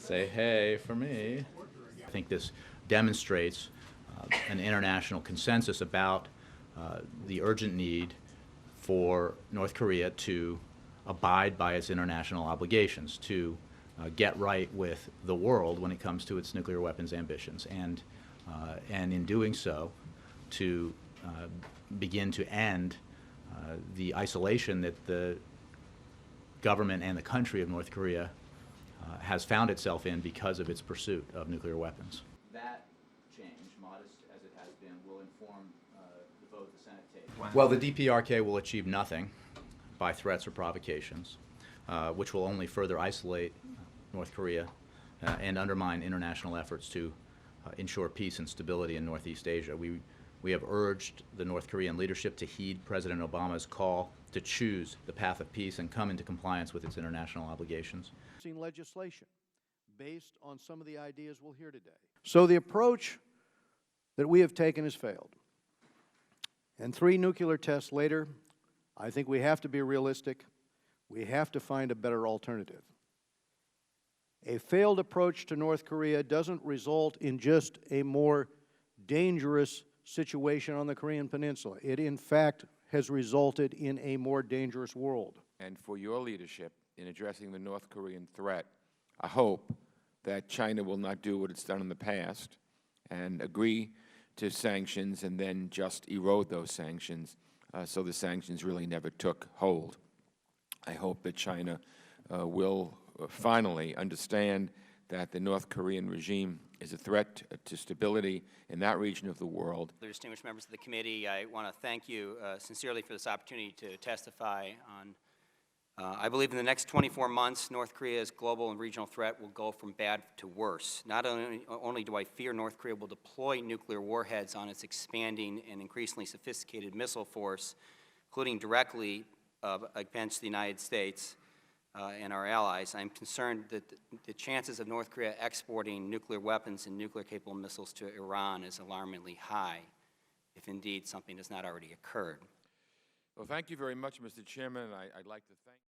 Say hey for me. I think this demonstrates an international consensus about the urgent need for North Korea to abide by its international obligations, to get right with the world when it comes to its nuclear weapons ambitions, and in doing so, to begin to end the isolation that the government and the country of North Korea has found itself in because of its pursuit of nuclear weapons. That change, modest as it has been, will inform the vote the Senate takes. Wow. Well, the DPRK will achieve nothing by threats or provocations, which will only further isolate North Korea and undermine international efforts to ensure peace and stability in Northeast Asia. We have urged the North Korean leadership to heed President Obama's call to choose the path of peace and come into compliance with its international obligations. Legislation based on some of the ideas we'll hear today. So the approach that we have taken has failed. And 3 nuclear tests later, I think we have to be realistic. We have to find a better alternative. A failed approach to North Korea doesn't result in just a more dangerous situation on the Korean Peninsula. It, in fact, has resulted in a more dangerous world. And for your leadership in addressing the North Korean threat, I hope that China will not do what it's done in the past and agree to sanctions and then just erode those sanctions so the sanctions really never took hold. I hope that China will finally understand that the North Korean regime is a threat to stability in that region of the world. Distinguished members of the committee, I want to thank you sincerely for this opportunity to testify on I believe in the next 24 months, North Korea's global and regional threat will go from bad to worse. Not only do I fear North Korea will deploy nuclear warheads on its expanding and increasingly sophisticated missile force, including directly against the United States and our allies, I'm concerned that the chances of North Korea exporting nuclear weapons and nuclear-capable missiles to Iran is alarmingly high, if indeed something has not already occurred. Well, thank you very much, Mr. Chairman. I'd like to thank